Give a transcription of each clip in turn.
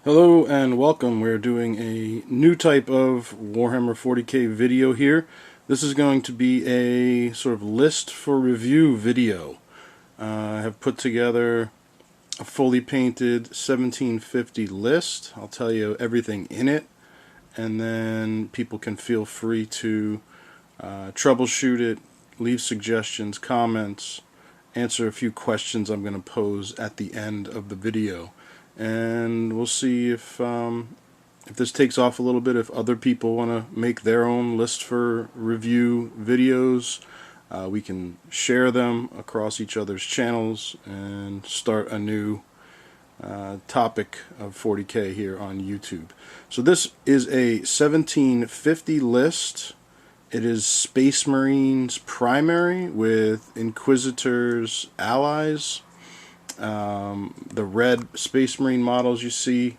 Hello and welcome. We're doing a new type of Warhammer 40K video here. This is going to be a sort of list for review video. I have put together a fully painted 1750 list. I'll tell you everything in it, and then people can feel free to troubleshoot it, leave suggestions, comments, answer a few questions I'm going to pose at the end of the video. And we'll see if this takes off a little bit, if other people want to make their own list for review videos. We can share them across each other's channels and start a new topic of 40K here on YouTube. So this is a 1750 list. It is Space Marines primary with Inquisitors allies. The red Space Marine models you see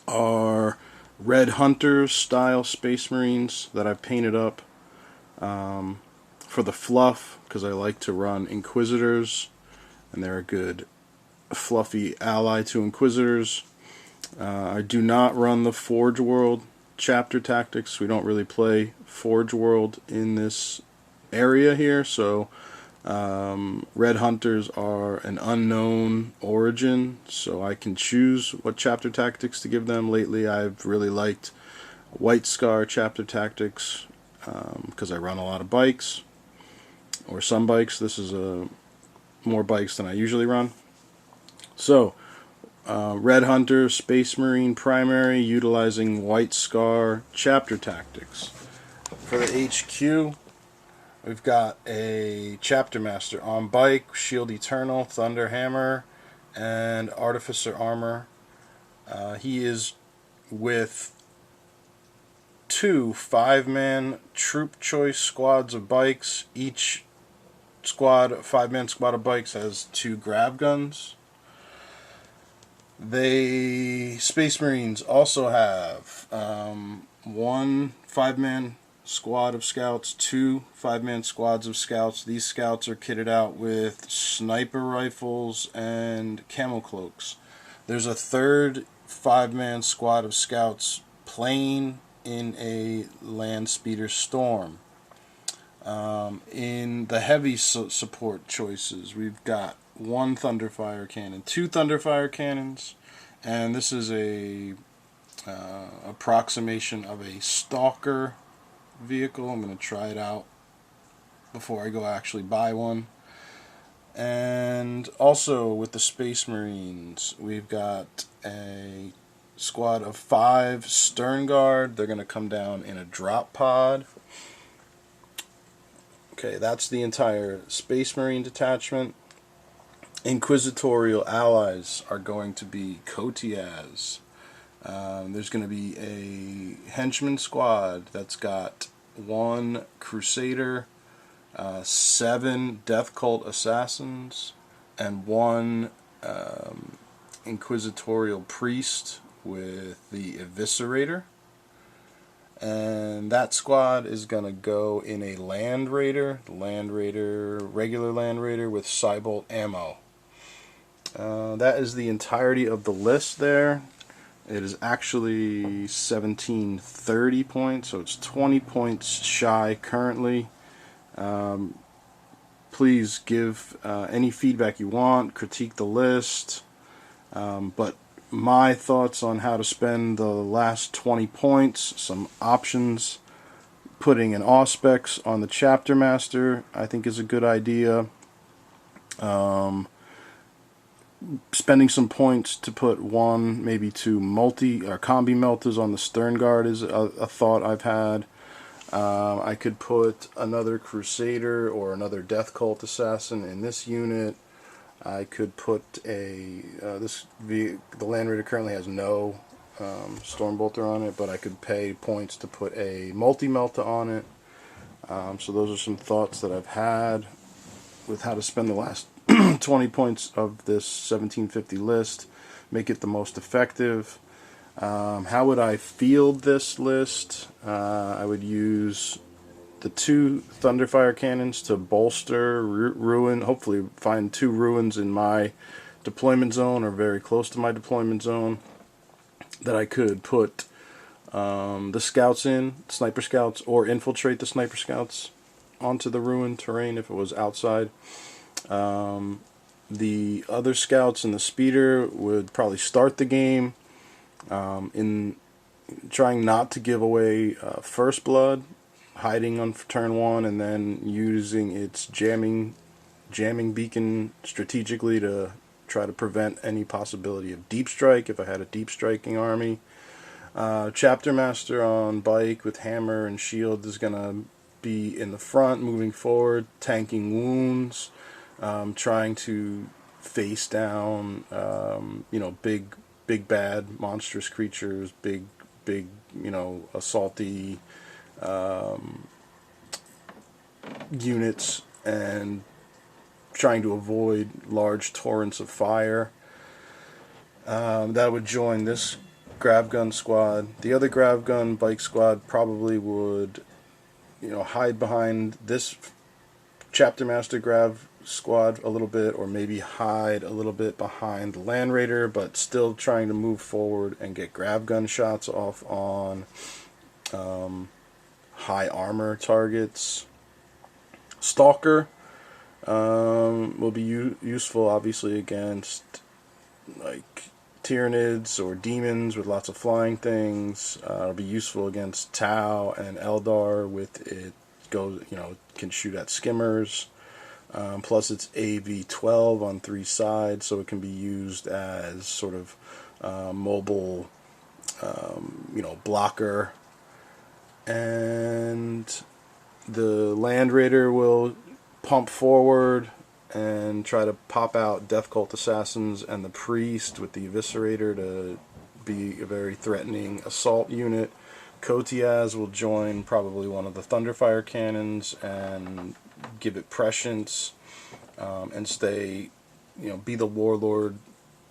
are Red Hunter style Space Marines that I've painted up for the fluff, because I like to run Inquisitors and they're a good fluffy ally to Inquisitors. I do not run the Forge World chapter tactics. We don't really play Forge World in this area here, so Red Hunters are an unknown origin, so I can choose what chapter tactics to give them. Lately I've really liked White Scar chapter tactics because I run a lot of bikes, or some bikes. This is more bikes than I usually run. So Red Hunter Space Marine primary utilizing White Scar chapter tactics. For the HQ, we've got a Chapter Master on bike, Shield Eternal, Thunder Hammer, and Artificer Armor. He is with 2 5-man troop choice squads of bikes. Each squad, 5-man squad of bikes, has 2 grav guns. They Space Marines also have 1 5-man squad of scouts, 2 5-man squads of scouts. These scouts are kitted out with sniper rifles and camo cloaks. There's a 3rd 5-man squad of scouts playing in a land speeder storm. In the heavy support choices, we've got 1 Thunderfire cannon, 2 Thunderfire cannons, and this is a approximation of a Stalker vehicle. I'm going to try it out before I go actually buy one. And also with the Space Marines, we've got a squad of 5 Stern Guard. They're going to come down in a drop pod. Okay, that's the entire Space Marine detachment. Inquisitorial allies are going to be Kotias. There's going to be a henchman squad that's got 1 Crusader, 7 Death Cult assassins, and 1 Inquisitorial priest with the Eviscerator. And that squad is going to go in a Land Raider, regular Land Raider with Cybolt ammo. That is the entirety of the list there. It is actually 1730 points, so it's 20 points shy currently. Please give any feedback you want, critique the list, but my thoughts on how to spend the last 20 points, some options: putting an Auspex on the Chapter Master, I think, is a good idea. Spending some points to put 1, maybe 2 multi or combi melters on the Stern Guard is a thought I've had. I could put another Crusader or another Death Cult assassin in this unit. I could put a the Land Raider currently has no Stormbolter on it, but I could pay points to put a multi-melta on it. So those are some thoughts that I've had with how to spend the last 20 points of this 1750 list, make it the most effective. How would I field this list? I would use the 2 Thunderfire cannons to bolster ruin, hopefully find 2 ruins in my deployment zone or very close to my deployment zone. that I could put the scouts in, sniper scouts, or infiltrate the sniper scouts onto the ruined terrain if it was outside. The other scouts and the speeder would probably start the game in trying not to give away first blood, hiding on turn 1, and then using its jamming beacon strategically to try to prevent any possibility of deep strike if I had a deep striking army. Chapter Master on bike with hammer and shield is going to be in the front, moving forward, tanking wounds, trying to face down, big bad monstrous creatures, big, assaulty units, and trying to avoid large torrents of fire. That would join this grav gun squad. The other grav gun bike squad probably would, hide behind this chapter master grav squad a little bit, or maybe hide a little bit behind the land raider, but still trying to move forward and get grav gun shots off on high armor targets. Stalker will be useful, obviously, against like Tyranids or demons with lots of flying things. It'll be useful against Tau and Eldar with it can shoot at skimmers. Plus it's AV-12 on 3 sides, so it can be used as sort of mobile, blocker. And the Land Raider will pump forward and try to pop out Death Cult Assassins and the Priest with the Eviscerator to be a very threatening assault unit. Kotiaz will join probably one of the Thunderfire cannons and give it prescience, and stay, be the Warlord,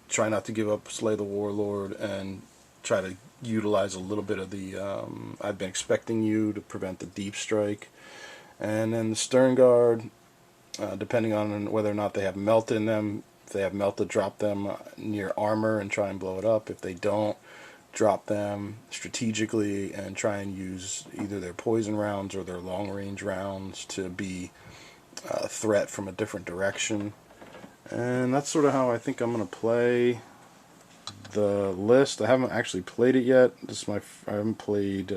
try not to give up, slay the Warlord, and try to utilize a little bit of the I've been expecting you to prevent the deep strike. And then the Stern Guard, depending on whether or not they have melt in them, if they have melt, to drop them near armor and try and blow it up. If they don't, drop them strategically and try and use either their poison rounds or their long range rounds to be a threat from a different direction. And that's sort of how I think I'm going to play the list. I haven't actually played it yet. I haven't played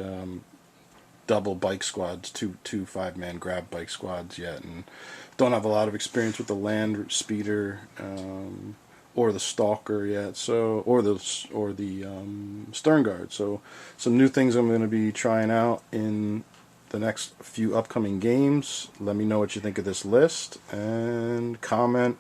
double bike squads, two 5-man grab bike squads yet, and don't have a lot of experience with the land speeder or the stalker yet, or the Stern Guard. So some new things I'm going to be trying out in the next few upcoming games. Let me know what you think of this list, and comment.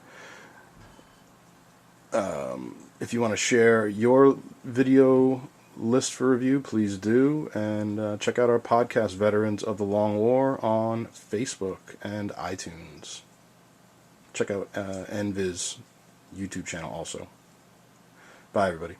If you want to share your video list for review, please do, and check out our podcast, Veterans of the Long War, on Facebook and iTunes. Check out NVIZ YouTube channel also. Bye, everybody.